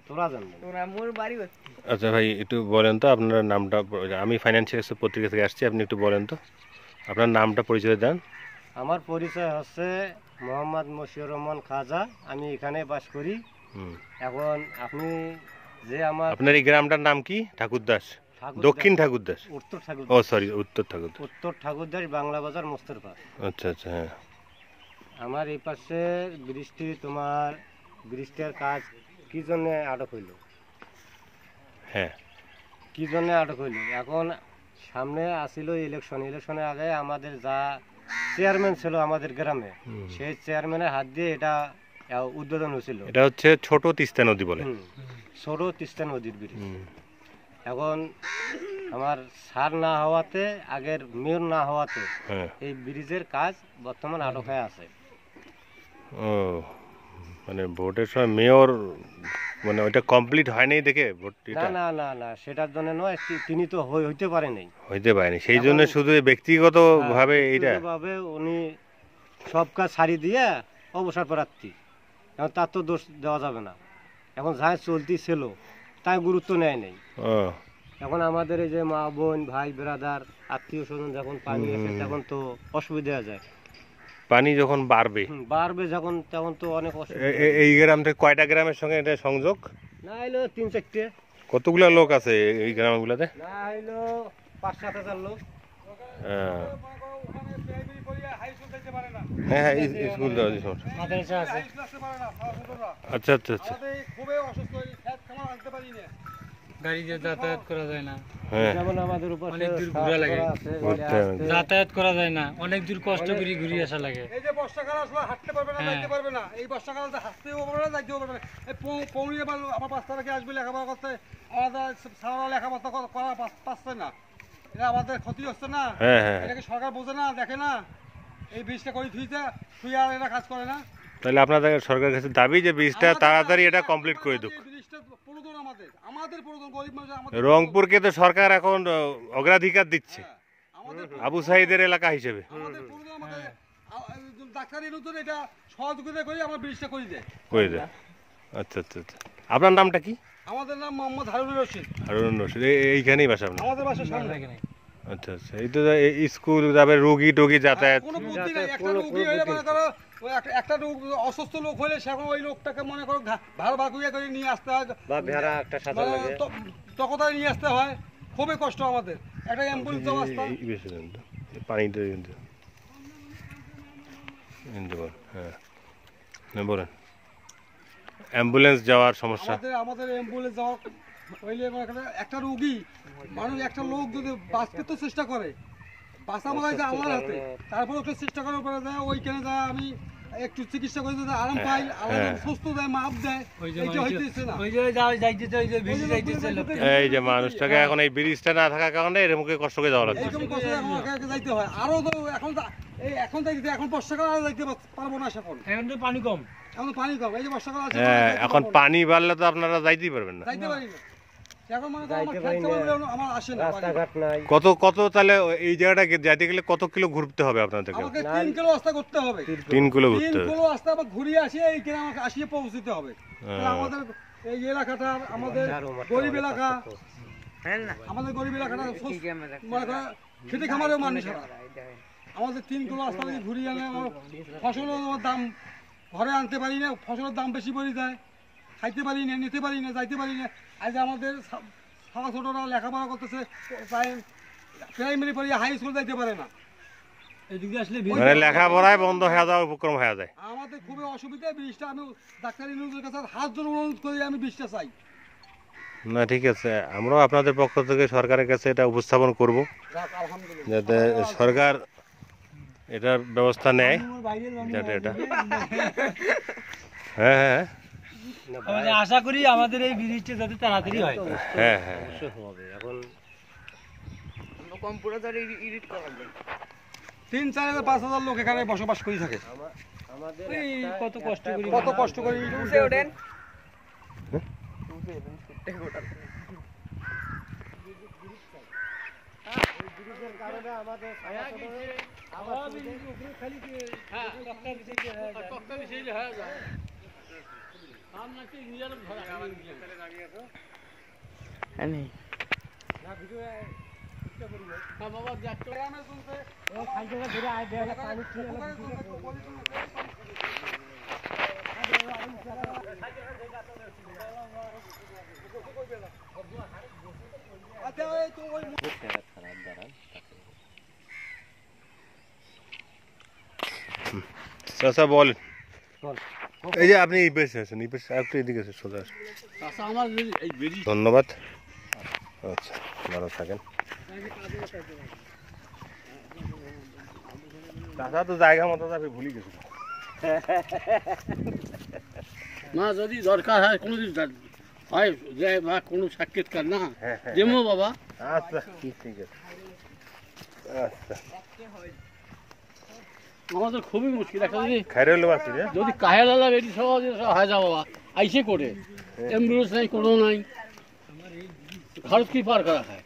তোরা জানবো তোরা মোর বাড়ি হচ্ছে। আচ্ছা ভাই একটু বলেন তো আপনার নামটা, আমি ফাইন্যান্সিয়াল পত্রিকা থেকে আসছি, আপনি একটু বলেন তো আপনার নামটা পরিচয় দেন। আমার পরিচয় হচ্ছে মোহাম্মদ মশিউর রহমান খাজা, আমি এখানে বাস করি। এখন আপনি যে আপনার এই গ্রামটার নাম কি? ঠাকুরদাস, দক্ষিণ ঠাকুরদাস, উত্তর ঠাকুর, ও সরি উত্তর ঠাকুরদাস, উত্তর ঠাকুরদাস, বাংলা বাজার, মোস্তরপাড়। আচ্ছা আচ্ছা, হ্যাঁ। আমার এই পাশে ব্রিজটার কাজ কি জন্য আটক হইল? হ্যাঁ, কি জন্য আটক হইল? এখন সামনে আসিল ইলেকশনের আগে আমাদের যা চেয়ারম্যান ছিল আমাদের গ্রামে, সেই চেয়ারম্যানের হাত দিয়ে এটা উদ্বোধন হয়েছিল। এটা হচ্ছে ছোট তিস্তা নদী বলে, ছোট তিস্তা নদীর ব্রিজ। এখন আমার সার না হওয়াতে, আগের মেয়র না হওয়াতে এই ব্রিজের কাজ বর্তমান আটক হয়ে আছে। ও মানে ভোটের সময় মেয়র মানে ওইটা কমপ্লিট হয়নি দেখে ভোট? না না না, সেটার জন্য নয়, তিনি তো হইতে পারেনি, সেই জন্য শুধু ব্যক্তিগত ভাবে এইটা ভাবে উনি সব কাজ ছাড়ি দিয়ে অবসর প্রার্থী। এখন তার তো দোষ দেওয়া যাবে না। এখন যা চলতি ছিল তাই গুরুত্ব নেয় নেই। এখন আমাদের এই যে মা বোন ভাই ব্রাদার আত্মীয় স্বজন যখন পানি আসে তখন তো অসুবিধা যায়। পানি যখন বাড়বে যখন তখন তো অনেক অসুবিধা। এই গ্রাম থেকে কয়টা গ্রামের সঙ্গে এটা সংযোগ? না হইলো 3-4টে। কতগুলা লোক আছে এই গ্রামগুলোতে? না হইলো 5-7 হাজার লোক। হ্যাঁ হ্যাঁ, স্কুল আচ্ছা আচ্ছা আচ্ছা, গাড়ি দিয়ে যাতায়াত করা যায় না, যেমন আমাদের উপর অনেক দূর ঘোরা লাগে, যাতায়াত করা যায় না, অনেক দূর কষ্ট করে ঘুরে আসা লাগে। এই যে বর্ষাকাল আসলে হাঁটতে পারবে না, যাইতে পারবে না, এই বর্ষাকালে হাঁটতেও পারবে না, যাইতেও পারবে না। এই পৌঁছে আমার 5 তারিখে আসবে লেখাপড়া করতে, আমাদের সারা লেখাপড়া করা পাচ্ছে না, এটা আমাদের ক্ষতি হচ্ছে না। এটাকে সরকার বোঝে না, দেখে না? এই ব্রিজটা করে থুই আর এরা কাজ করে না। তাহলে আপনাদের সরকারের কাছে দাবি যে ব্রিজটা তাড়াতাড়ি এটা কমপ্লিট করে দিক। রংপুরকে তো সরকার এখন অগ্রাধিকার দিচ্ছে আবু সাইদের এলাকা হিসেবে। আচ্ছা আচ্ছা আচ্ছা, আপনার নামটা কি? আমাদের নাম মোহাম্মদ হারুনুর রশিদ। হারুনুর রশিদ, এইখানেই বাসা আপনার? আমাদের বাসার সামনে। আচ্ছা আচ্ছা, এই তো স্কুল যাবে, রোগী টোগী যাতায়াত। কোনো বুদ্ধি নাই, একটা রোগী হইলে মনে করো একটা রোগ অসুস্থ লোক হলে সেখন ওই লোকটাকে মনে করো ভাড়া করে নিয়ে আসতে হয়, বা ভেড়া একটা সাথে লাগে তখন নিয়ে আসতে হয়, খুবই কষ্ট আমাদের। একটা অ্যাম্বুলেন্স ব্যবস্থা পানিটা হ্যাঁ বলেন, অ্যাম্বুলেন্স যাওয়ার সমস্যা। আমাদের অ্যাম্বুলেন্স যাওয়া হইলে একটা রোগী মানুষ, একটা লোক যদি বাঁচতে তো চেষ্টা করে, বাঁচা বলা যায় আল্লাহর হাতে, তারপর একটা চেষ্টা করার পরে যায় ওইখানে যায় আমি একটু চিকিৎসা করে যদি আরাম পাই, আল্লাহ সুস্থ দেয়, মাপ দেয়, এইটা হইতেছে না। এই যে মানুষটাকে এখন এই ব্রিজটা না থাকার কারণে এর মুখে কষ্ট করে যাওয়া লাগছে, যাইতে হয় আরো তো। এখন যাইতে, এখন বর্ষাকাল আর যাইতে পারবো না, এখন তো পানি কম, এখন পানি কম, এই যে বর্ষাকাল আছে, এখন পানি বাড়লে তো আপনারা যাইতেই পারবেন না, যাইতে পারি না। এখন মানে আমার আসে না, রাস্তাঘাট নাই। কত তাহলে এই জায়গাটাকে যাইতে গেলে কত কিলো ঘুরতে হবে আপনাদেরকে? আমাকে 3 কিলো রাস্তা করতে হবে, 3 কিলো ঘুরতে হবে, 3 কিলো রাস্তা আবার ঘুরিয়ে আসি, এইখানে আমাকে আসিয়ে পৌঁছতে হবে। আমাদের এই এলাকাটা আমাদের গরিব এলাকা, আমাদের গরিব এলাকাটা মনে করো খেতে খামারেও মানুষ, আমাদের 3 কিলো রাস্তা থেকে ঘুরিয়ে আনলে আমার ফসলের দাম ঘরে আনতে পারি না, ফসলের দাম বেশি পড়ে যায়, খাইতে পারি না, নিতে পারি না, যাইতে পারি না। আজ আমাদের ছোটো ছোটোরা লেখাপড়া করতেছে, প্রাইমারি পড়ে হাই স্কুল যাইতে পারে না, এদিকে আসলে লেখাপড়ায় বন্ধ হয়ে যাওয়ার উপক্রম হয়ে যায়। আমাদের খুবই অসুবিধা। ব্রিজটা আমি ডাক্তার ইনুজের কাছে হাত জোড় অনুরোধ করি, আমি ব্রিজটা চাই। না ঠিক আছে, আমরাও আপনাদের পক্ষ থেকে সরকারের কাছে এটা উপস্থাপন করব, যাতে সরকার এটার ব্যবস্থা নেয়, যাতে এটা হ্যাঁ হ্যাঁ আশা করি আমাদের এই ব্রিজটা যাতে তাড়াতাড়ি হয়। হ্যাঁ হ্যাঁ, এখন কম্পিউটার এডিট করা যায়। 3-4 হাজার 5 হাজার লোক এখানে বসবাস করে থাকে। কত কষ্ট করি, কত কষ্ট করি। ওঠেন চাচা বলেন, এই যে আপনি এই পেশে আছেন, এই পেশে একটু এদিকে আছে, সোজা আসেন। ধন্যবাদ। আচ্ছা, ভালো থাকেন। চাচা তো জায়গা মতো যাবে, ভুলে গেছি। না যদি দরকার হয় কোনো দিন হয় যে বা কোনো সাক্ষাৎকার না যেমন বাবা। আচ্ছা ঠিক আছে। আচ্ছা আমাদের খুবই মুশকিল একটা খাইরে হলো বাসি রে, যদি কাহেলা বেটি সব হয়ে যাবো বাবা আইসে করে অ্যাম্বুলেন্স নাই কোনো নাই খরচ কি পার করা হয়।